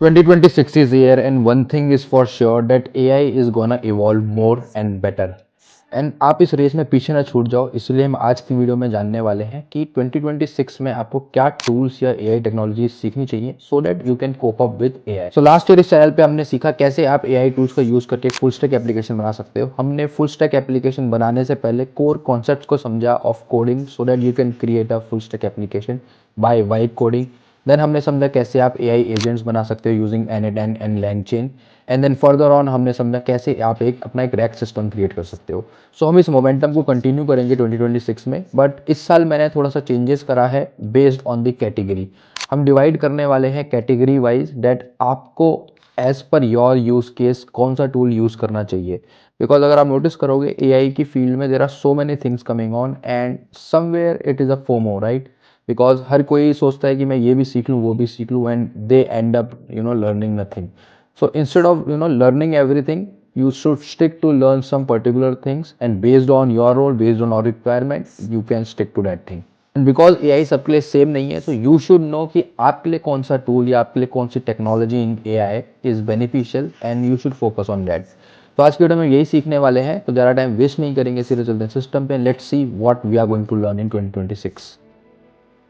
2026 is here, and one thing is for sure that AI is gonna evolve more and better. And आप इस race में पीछे ना छूट जाओ, इसलिए हम आज की वीडियो में जानने वाले हैं कि 2026 में आपको क्या टूल्स या एआई टेक्नोलॉजी सीखनी चाहिए so that you can cope up with AI. So last year इस चैनल पे हमने सीखा कैसे आप एआई टूल्स का यूज करके फुल स्टैक एप्लीकेशन बना सकते हो। हमने फुल स्टैक एप्लीकेशन बनाने से पहले कोर कॉन्सेप्ट्स को समझा of coding so that you can create a full stack application by vibe coding. Then हमने समझा कैसे आप एआई एजेंट्स बना सकते हो using N8N and LangChain। And then further on हमने समझा कैसे आप अपना एक रैक सिस्टम क्रिएट कर सकते हो। सो हम इस मोमेंटम को कंटिन्यू करेंगे 2026 में, बट इस साल मैंने थोड़ा सा चेंजेस करा है बेस्ड ऑन द कैटेगरी। हम डिवाइड करने वाले हैं कैटेगरी वाइज डेट आपको as per your use case कौन सा टूल यूज करना चाहिए। बिकॉज अगर आप नोटिस करोगे एआई की फील्ड में there are so many things coming on and somewhere it is a FOMO, right. Because हर कोई सोचता है कि मैं ये भी सीख लूँ वो भी सीख लूँ and they and up learning nothing. So instead of learning everything, you should stick to learn some particular things, and based on your role, based on your requirement, you can stick to that thing. And because AI सबके लिए same नहीं है, so you should know कि आपके लिए कौन सा tool या आपके लिए कौन सी technology in AI is beneficial and you should focus on that. तो आज की वीडियो में यही सीखने वाले हैं, तो ज़्यादा टाइम वेस्ट नहीं करेंगे, सीधे चलते हैं सिस्टम पे। Let's see what we are going to learn in 2026।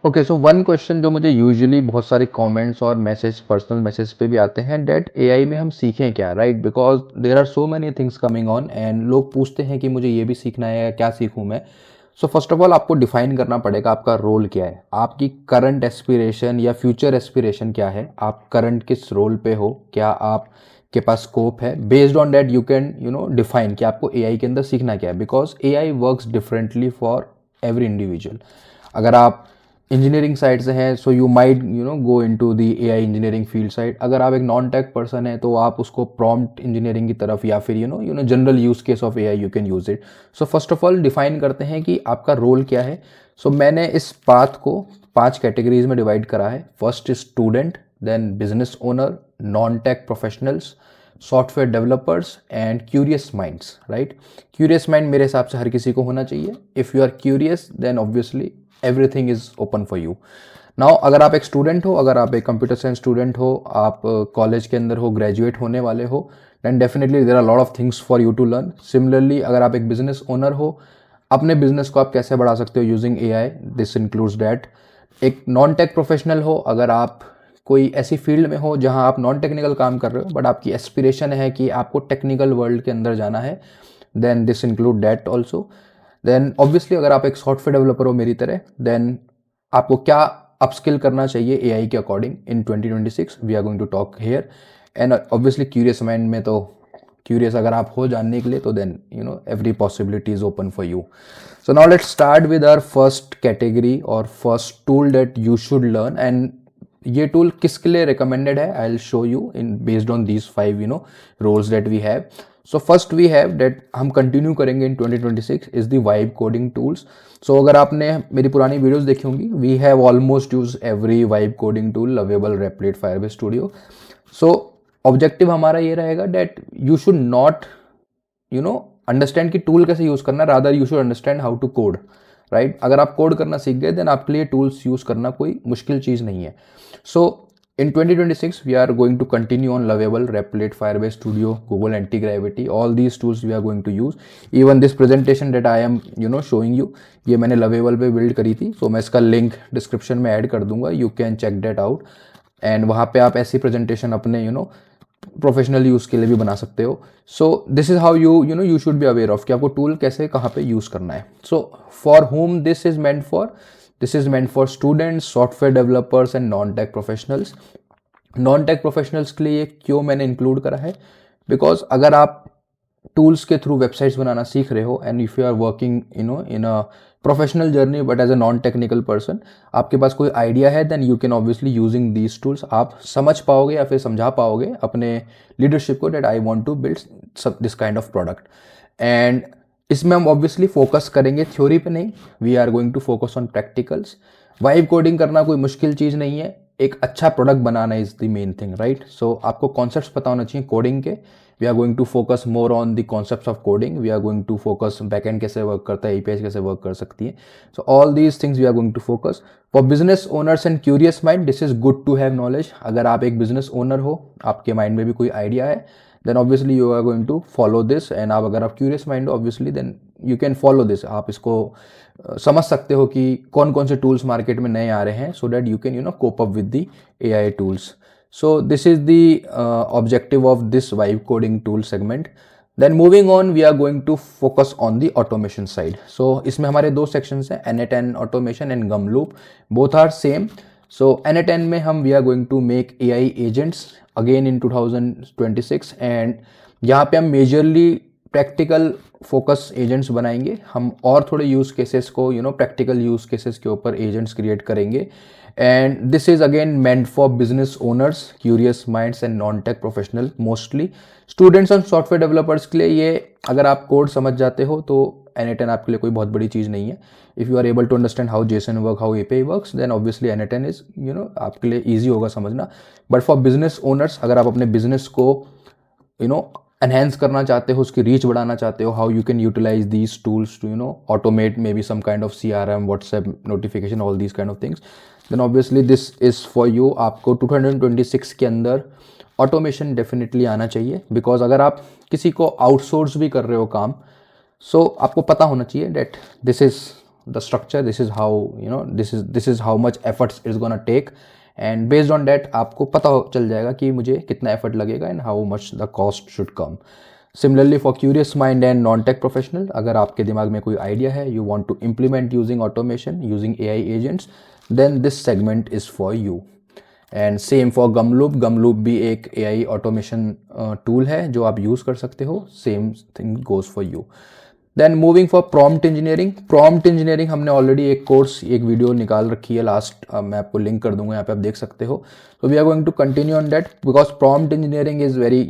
Okay, so one question जो मुझे यूजुअली बहुत सारे कमेंट्स और मैसेज पर्सनल मैसेज पे भी आते हैं डेट एआई में हम सीखें क्या, right. Because there are so many things coming on and लोग पूछते हैं कि मुझे ये भी सीखना है या क्या सीखूं मैं। सो फर्स्ट ऑफ ऑल आपको डिफाइन करना पड़ेगा आपका रोल क्या है, आपकी करंट एस्पिरेशन या फ्यूचर एस्पिरेशन क्या है, आप करंट किस रोल पे हो, क्या आप के पास स्कोप है। Based on that you can define कि आपको एआई के अंदर सीखना क्या है। Because AI works differently for every individual. अगर आप इंजीनियरिंग साइड से हैं so you might go into the AI engineering field side. अगर आप एक नॉन टेक पर्सन है तो आप उसको प्रॉम्प्ट इंजीनियरिंग की तरफ या फिर general use case of AI you can use it. So first of all define करते हैं कि आपका रोल क्या है। सो मैंने इस पाथ को 5 कैटेगरीज में डिवाइड करा है। First is student, then business owner, non tech professionals, software developers and curious minds, right. Curious mind मेरे हिसाब से हर किसी को होना चाहिए। If you are curious then obviously everything is open for you. Now अगर आप एक स्टूडेंट हो, अगर आप एक कंप्यूटर साइंस स्टूडेंट हो, आप कॉलेज के अंदर हो, ग्रेजुएट होने वाले हो, then definitely there are lot of things for you to learn. Similarly अगर आप एक बिजनेस ओनर हो, अपने बिजनेस को आप कैसे बढ़ा सकते हो using AI, this includes that. एक नॉन टेक प्रोफेशनल हो, अगर आप कोई ऐसी फील्ड में हो जहां आप नॉन टेक्निकल काम कर रहे हो बट आपकी एस्पिरेशन है कि आपको टेक्निकल वर्ल्ड के अंदर जाना है, then this include that also. Then obviously अगर आप एक सॉफ्टवेयर डेवलपर हो मेरी तरह, देन आपको क्या अपस्किल करना चाहिए एआई के according in 2026 we are going to talk here. And obviously curious mind में तो क्यूरियस अगर आप हो जानने के लिए तो then every possibility is open for you. So now let's start with our first category और first tool that you should learn. And ये टूल किसके लिए रिकमेंडेड है I will show you in based on these 5 roles that we have. So first we have that हम continue करेंगे in 2026 is the vibe coding tools. So अगर आपने मेरी पुरानी वीडियोस देखी होंगी, we have almost use every vibe coding tool available Replit Firebase studio. So objective हमारा ये रहेगा that you should not understand कि टूल कैसे यूज करना, rather you should understand how to code, right. अगर आप कोड करना सीख गए देन आपके लिए टूल्स यूज करना कोई मुश्किल चीज नहीं है। सो in 2026 we are going to continue on Lovable, Replit, Firebase Studio, Google Anti-Gravity, all these tools we are going to use. Even this presentation that I am showing you, ये मैंने Lovable पे build करी थी, so मैं इसका link description में add कर दूंगा, you can check that out। and वहाँ पे आप ऐसी presentation अपने प्रोफेशनल यूज के लिए भी बना सकते हो। So this is how you should be aware of कि आपको टूल कैसे कहाँ पे यूज करना है। So for home this is meant for, this is meant for students, software developers and non tech professionals. Non tech professionals के लिए क्यों मैंने इंक्लूड करा है, बिकॉज अगर आप टूल्स के थ्रू वेबसाइट्स बनाना सीख रहे हो and if you are working in a professional journey but as a non technical person, आपके पास कोई आइडिया है then you can obviously using these tools. आप समझ पाओगे या फिर समझा पाओगे अपने लीडरशिप को that I want to build this kind of product. And इसमें हम ऑब्वियसली फोकस करेंगे थ्योरी पे नहीं, we are going to focus on practicals. Vibe coding करना कोई मुश्किल चीज़ नहीं है। एक अच्छा प्रोडक्ट बनाना is the main thing, right. So आपको कॉन्सेप्ट्स पता होना चाहिए कोडिंग के। We are going to focus more on the concepts of coding. We are going to focus backend कैसे वर्क करता है, एपीआई कैसे वर्क कर सकती है। So all these things we are going to focus. For business owners and curious mind this is good to have knowledge. अगर आप एक बिजनेस ओनर हो, आपके माइंड में भी कोई आइडिया है, then obviously you are going to follow this. And आप अगर आप क्यूरियस माइंड हो obviously then you can follow this. आप इसको समझ सकते हो कि कौन कौन से टूल्स मार्केट में नए आ रहे हैं, so that you can cope up with the AI tools. So this is the objective of this vibe coding tool segment. Then moving on we are going to focus on the automation side. So इसमें हमारे दो sections हैं, N8N automation and Gumloop, both are same. So N8N में हम we are going to make AI agents again in 2026 and यहाँ पे हम majorly practical focus agents बनाएंगे। हम और थोड़े यूज़ केसेस को प्रैक्टिकल यूज़ केसेस के ऊपर एजेंट्स क्रिएट करेंगे। And this is again meant for business owners, curious minds and non tech professional, mostly students और सॉफ्टवेयर डेवलपर्स के लिए ये, अगर आप कोड समझ जाते हो तो N8N आपके लिए कोई बहुत बड़ी चीज़ नहीं है। If you are able to understand how JSON work, how API works, then obviously N8N is आपके लिए ईजी होगा समझना। बट फॉर बिजनेस ओनर्स, अगर आप अपने बिजनेस को एनहेंस करना चाहते हो, उसकी रीच बढ़ाना चाहते हो, how you can utilize these tools to automate maybe some kind of CRM, WhatsApp notification, all these kind of things, then obviously this is for you. आपको 2026 के अंदर ऑटोमेशन डेफिनेटली आना चाहिए, बिकॉज अगर आप किसी को आउटसोर्स भी कर रहे हो काम, सो आपको पता होना चाहिए that this is the structure, this is how this is how much efforts is gonna take, and based on that आपको पता चल जाएगा कि मुझे कितना एफर्ट लगेगा and how much the cost should come. Similarly for curious mind and non tech professional, अगर आपके दिमाग में कोई आइडिया है, you want to implement using automation, using AI agents, then this segment is for you. And same for Gumloop. Gumloop भी एक AI automation tool है जो आप यूज़ कर सकते हो, same thing goes for you. Then moving for prompt engineering. Prompt engineering हमने already एक कोर्स, एक वीडियो निकाल रखी है लास्ट, मैं आपको लिंक कर दूंगा, यहाँ पे आप देख सकते हो। तो we are going to continue on that because prompt engineering is very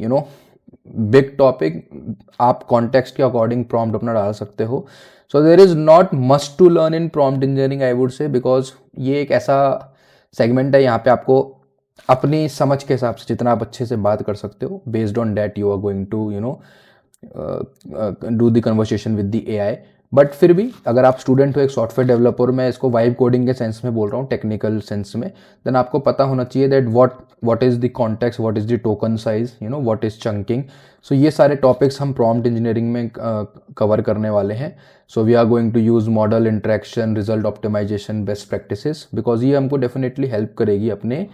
big topic. आप कॉन्टेक्स्ट के अकॉर्डिंग प्रॉम्प्ट अपना डाल सकते हो। So there is not must to learn in prompt engineering I would say, because ये एक ऐसा segment है, यहाँ पे आपको अपनी समझ के हिसाब से जितना आप अच्छे से बात कर सकते हो, based on that you are going to do the conversation with the AI. But फिर भी अगर आप स्टूडेंट हो, एक सॉफ्टवेयर डेवलपर, मैं इसको वाइब कोडिंग के सेंस में बोल रहा हूँ, टेक्निकल सेंस में, देन आपको पता होना चाहिए that what is the context, what is the token size, what is chunking. So ये सारे टॉपिक्स हम प्रॉम्प्ट इंजीनियरिंग में कवर करने वाले हैं। So we are going to use model interaction, result optimization, best practices, because ये हमको definitely help करेगी अपने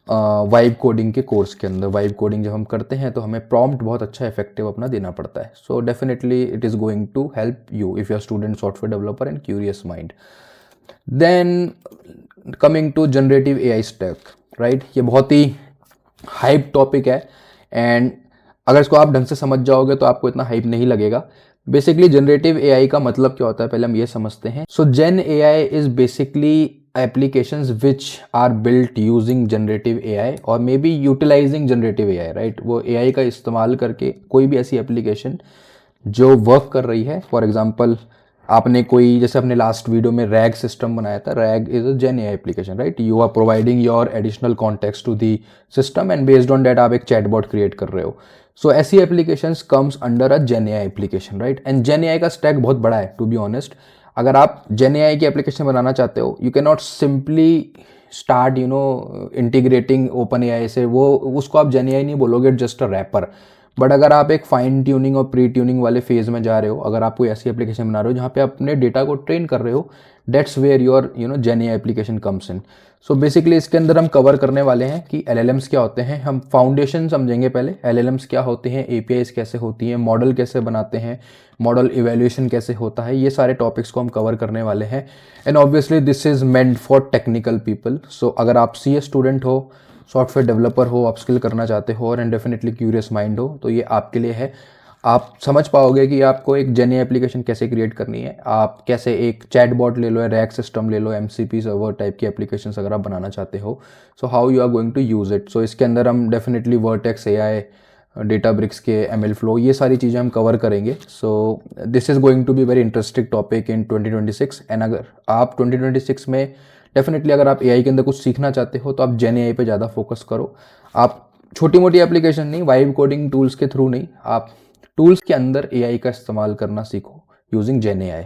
वाइब कोडिंग के कोर्स के अंदर। वाइब कोडिंग जब हम करते हैं तो हमें प्रॉम्प्ट बहुत अच्छा इफेक्टिव अपना देना पड़ता है। So definitely it is going to help you if you are student, software developer and curious mind. Then coming to generative AI stack, right. ये बहुत ही हाइप टॉपिक है एंड अगर इसको आप ढंग से समझ जाओगे तो आपको इतना हाइप नहीं लगेगा। बेसिकली जनरेटिव एआई का मतलब क्या होता है, पहले हम ये समझते हैं। So gen AI is basically applications which are built using generative AI or maybe utilizing generative AI, right। वो AI का इस्तेमाल करके कोई भी ऐसी एप्लीकेशन जो वर्क कर रही है। फॉर एग्जांपल आपने कोई, जैसे अपने लास्ट वीडियो में रैग सिस्टम बनाया था, RAG is a gen AI application, right. You are providing your additional context to the system and based on that आप एक चैटबॉट क्रिएट कर रहे हो। सो ऐसी applications comes under a gen AI application, right. And gen AI का stack बहुत बड़ा है, टू बी ऑनेस्ट। अगर आप जेन एआई की एप्लीकेशन बनाना चाहते हो, you can not simply start integrating open AI से, वो उसको आप जेन एआई नहीं बोलोगे, जस्ट अ रैपर। बट अगर आप एक फाइन ट्यूनिंग और प्री ट्यूनिंग वाले फेज में जा रहे हो, अगर आप कोई ऐसी एप्लीकेशन बना रहे हो जहाँ पे अपने डेटा को ट्रेन कर रहे हो, that's where your gen AI application comes in. So basically इसके अंदर हम कवर करने वाले हैं कि LLMs क्या होते हैं। हम फाउंडेशन समझेंगे पहले, LLMs क्या होते हैं, APIs कैसे होती हैं, मॉडल कैसे बनाते हैं, मॉडल इवेल्यूएशन कैसे होता है, ये सारे टॉपिक्स को हम कवर करने वाले हैं। And obviously this is meant for technical people. So अगर आप CS स्टूडेंट हो, सॉफ्टवेयर डेवलपर हो, अपस्किल करना चाहते हो और एंड डेफिनेटली क्यूरियस माइंड हो, तो ये आपके लिए है। आप समझ पाओगे कि आपको एक जेन एआई एप्लीकेशन कैसे क्रिएट करनी है, आप कैसे एक चैटबॉट ले लो, रैक सिस्टम ले लो, MCP सर्वर टाइप की एप्लीकेशन अगर आप बनाना चाहते हो, so how you are going to use it. So इसके अंदर हम डेफिनेटली वर्टेक्स AI, डेटाब्रिक्स के ML फ्लो, ये सारी चीज़ें हम कवर करेंगे। So this is going to be very interesting topic in 2026। And अगर आप 2026 में डेफिनेटली अगर आप एआई के अंदर कुछ सीखना चाहते हो तो आप जेन एआई पे ज़्यादा फोकस करो। आप छोटी मोटी एप्लीकेशन नहीं, वाइब कोडिंग टूल्स के थ्रू नहीं, आप टूल्स के अंदर एआई का इस्तेमाल करना सीखो using gen AI,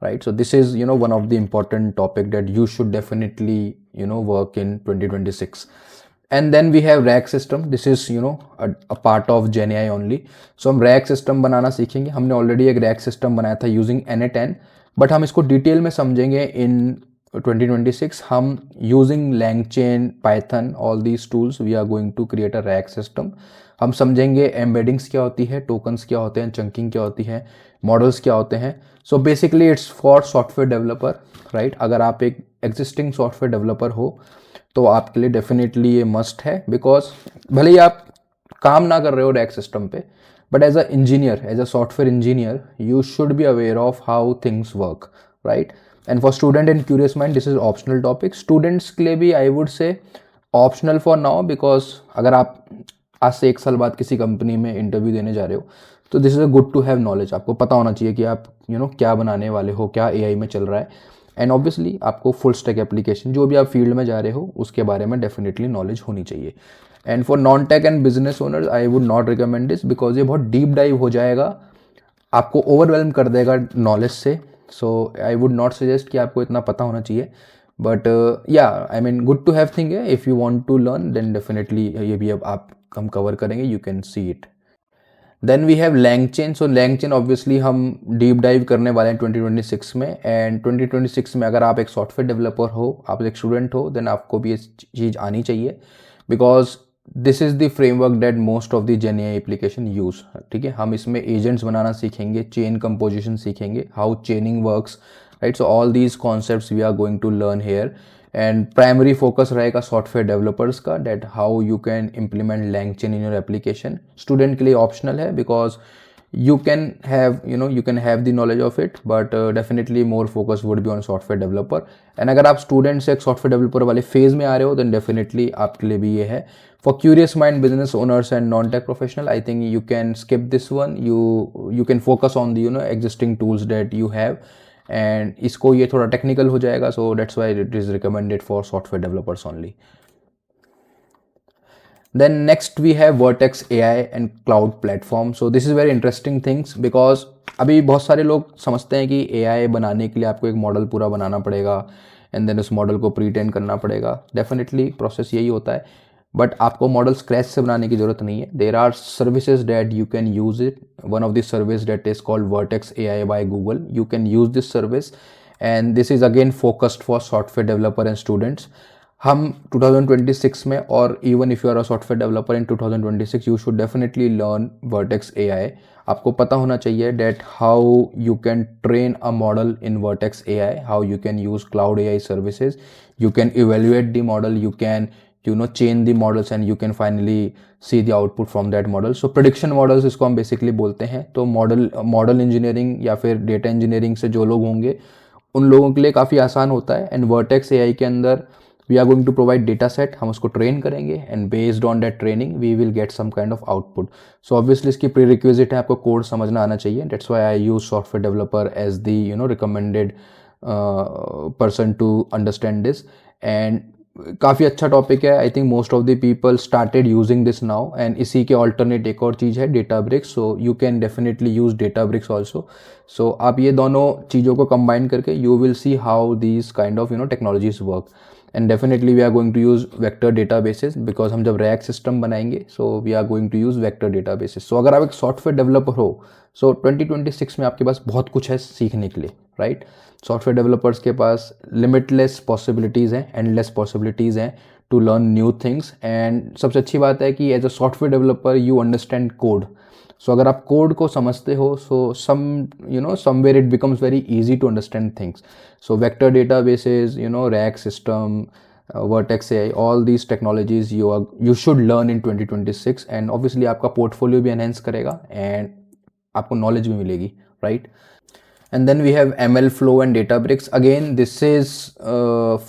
right? So this is one of the important topic that you should definitely work in 2026. And then we have rack system. This is a part of gen ai only. So हम rack system बनाना सीखेंगे। हमने already एक rack system बनाया था using na10, but हम इसको detail में समझेंगे इन 2026. हम using langchain, python, all these tools we are going to create a rack system. हम समझेंगे एम्बेडिंग्स क्या होती है, टोकन्स क्या होते हैं, चंकिंग क्या होती है, मॉडल्स क्या होते हैं। So basically it's for software developer, right? अगर आप एक एग्जिस्टिंग सॉफ्टवेयर डेवलपर हो तो आपके लिए डेफिनेटली ये मस्ट है, बिकॉज भले ही आप काम ना कर रहे हो रैक सिस्टम पे, but as a engineer, as a software engineer, you should be aware of how things work, right? And for student and curious mind this is optional topic. Students के लिए भी I would say optional for now, because अगर आप आज से 1 साल बाद किसी कंपनी में इंटरव्यू देने जा रहे हो तो this is a good to have knowledge. आपको पता होना चाहिए कि आप क्या बनाने वाले हो, क्या एआई में चल रहा है, एंड ऑब्वियसली आपको फुल स्टैक एप्लीकेशन जो भी आप फील्ड में जा रहे हो उसके बारे में डेफिनेटली नॉलेज होनी चाहिए। And for non tech and business owners I would not recommend this, because ये बहुत डीप डाइव हो जाएगा, आपको ओवरवेलम कर देगा नॉलेज से। So I would not suggest कि आपको इतना पता होना चाहिए, but yeah I mean good to have thing है। If you want to learn then definitely ये भी अब आप हम कवर करेंगे, you can see it. Then we have LangChain. So LangChain obviously हम डीप डाइव करने वाले हैं 2026 में, एंड 2026 में अगर आप एक सॉफ्टवेयर डेवलपर हो, आप एक स्टूडेंट हो, देन आपको भी ये चीज़ आनी चाहिए, because this is the framework that most of the gen AI application use. ठीक है, हम इसमें एजेंट्स बनाना सीखेंगे, चेन कंपोजिशन सीखेंगे, how chaining works, right? So all these concepts we are going to learn here, and primary focus रहेगा software developers का, that how you can implement LangChain in your application. Student के लिए optional है, because you can have you can have the knowledge of it, but definitely more focus would be on software developer. and अगर आप student से एक software developer वाले phase में आ रहे हो then definitely आपके लिए भी ये है। for curious mind business owners and non tech professional, I think you can skip this one. You can focus on the existing tools that you have, and इसको ये थोड़ा टेक्निकल हो जाएगा, so that's why it is recommended for software developers only. Then next we have Vertex AI and cloud platform. So this is very interesting things, because अभी बहुत सारे लोग समझते हैं कि AI बनाने के लिए आपको एक मॉडल पूरा बनाना पड़ेगा एंड देन उस मॉडल को प्रीट्रेन करना पड़ेगा। डेफिनेटली प्रोसेस यही होता है, बट आपको मॉडल स्क्रैच से बनाने की जरूरत नहीं है। There are services that you can use it. One of this service that is called Vertex AI by Google. You can use this service, and this is again focused for software developer and students. हम 2026 में, और even if you are a software developer in 2026, you should definitely learn Vertex AI. आपको पता होना चाहिए that how you can train a model in Vertex AI, how you can use cloud AI services, you can evaluate the model, you can chain the models, and you can finally see the output from that model. So prediction models इसको हम basically बोलते हैं। तो model engineering या फिर data engineering से जो लोग होंगे उन लोगों के लिए काफ़ी आसान होता है। एंड Vertex AI के अंदर we are going to provide data set, हम उसको ट्रेन करेंगे, and based on that training we will get some kind of output. So obviously इसकी प्री रिक्विजिट है, आपको कोड समझना आना चाहिए। That's why I use software developer as the recommended person to understand this. And काफ़ी अच्छा topic है। I think most of the people started using this now, and इसी के ऑल्टरनेट एक और चीज़ है Databricks. So you can definitely use Databricks also. So आप ये दोनों चीज़ों को कंबाइन करके you will see how these kind of technologies work. And definitely we are going to use vector databases, because हम जब रैक सिस्टम बनाएंगे so we are going to use vector databases. So अगर आप एक software developer हो, सो 2026 में आपके पास बहुत कुछ है सीखने के लिए, राइट? सॉफ्टवेयर डेवलपर्स के पास लिमिटलेस पॉसिबिलिटीज़ हैं, एंडलेस पॉसिबिलिटीज़ हैं to learn new things. And सबसे अच्छी बात है कि as a software developer you understand code. So अगर आप कोड को समझते हो, so somewhere it becomes very easy to understand things. So vector databases, RAG system, Vertex AI, all these technologies you should learn in 2026, and obviously आपका portfolio भी enhance करेगा and आपको knowledge भी मिलेगी, right? And then we have ML Flow and Databricks. Again, this is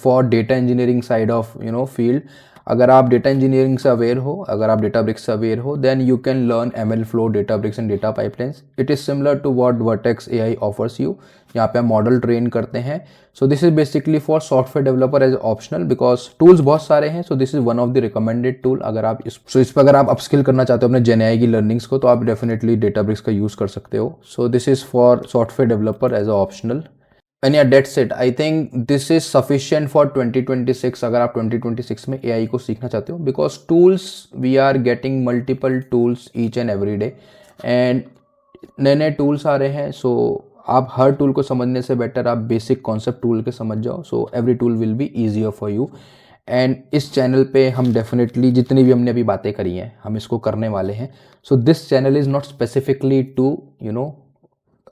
for data engineering side of field. अगर आप data engineering से aware हो, अगर आप डेटाब्रिक्स से अवेयर हो, then you can learn ML flow, Databricks and data pipelines. It is similar to what Vertex AI offers you. यहाँ पे हम मॉडल ट्रेन करते हैं. So this is basically for software developer as optional, because tools बहुत सारे हैं. So this is one of the recommended tool. अगर आप इस पर अगर आप अपस्किल करना चाहते हो अपने जेनएआई की लर्निंग्स को, तो आप डेफिनेटली डेटाब्रिक्स का यूज़ कर सकते हो. So this is for software developer as a optional. And yeah that's it. I think this is sufficient for 2026. अगर आप 2026 में एआई को सीखना चाहते हो, because tools, we are getting multiple tools each and every day, and नए नए tools आ रहे हैं. सो आप हर टूल को समझने से बेटर आप बेसिक कॉन्सेप्ट टूल के समझ जाओ. So every tool will be easier for you. And इस चैनल पे हम डेफिनेटली जितनी भी हमने अभी बातें करी हैं हम इसको करने वाले हैं. So this channel is not specifically to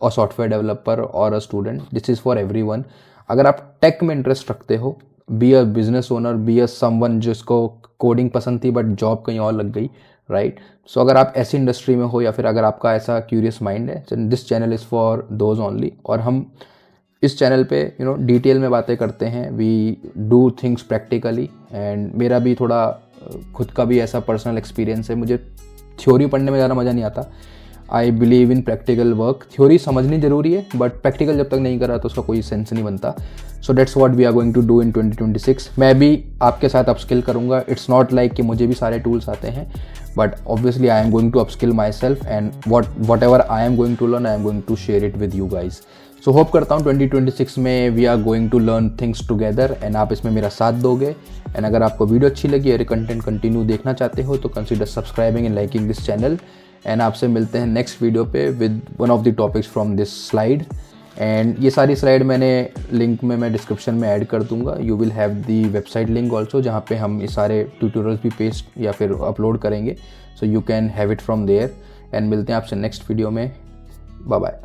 और सॉफ्टवेयर डेवलपर और a student. This is for everyone. अगर आप टेक में इंटरेस्ट रखते हो, be a business owner, be a someone जिसको कोडिंग पसंद थी बट जॉब कहीं और लग गई, राइट. सो अगर आप ऐसी इंडस्ट्री में हो या फिर अगर आपका ऐसा क्यूरियस माइंड है, this channel is for those only. और हम इस चैनल पे डिटेल में बातें करते हैं. We do things practically. And मेरा भी थोड़ा खुद का भी ऐसा पर्सनल एक्सपीरियंस है. मुझे थ्योरी पढ़ने में ज़्यादा मज़ा नहीं आता. I believe in practical work. Theory समझनी जरूरी है बट प्रैक्टिकल जब तक नहीं करा तो उसका कोई सेंस नहीं बनता. So that's what we are going to do in 2026. मैं भी आपके साथ अपस्किल करूँगा. इट्स नॉट लाइक कि मुझे भी सारे टूल्स आते हैं, but obviously I am going to upskill myself, and whatever I am going to learn, I am going to share it with you guys. So hope करता हूँ 2026 में we are going to learn things together, and आप इसमें मेरा साथ दोगे. And अगर आपको वीडियो अच्छी लगी और कंटेंट कंटिन्यू देखना चाहते हो तो consider subscribing and liking this channel. And आपसे मिलते हैं नेक्स्ट वीडियो पे with one of the topics from this slide. And ये सारी स्लाइड मैंने लिंक में मैं डिस्क्रिप्शन में ऐड कर दूंगा. You will have the website link also, जहाँ पे हम ये सारे ट्यूटोरियल्स भी पेस्ट या फिर अपलोड करेंगे. So you can have it from there. And मिलते हैं आपसे नेक्स्ट वीडियो में. Bye bye.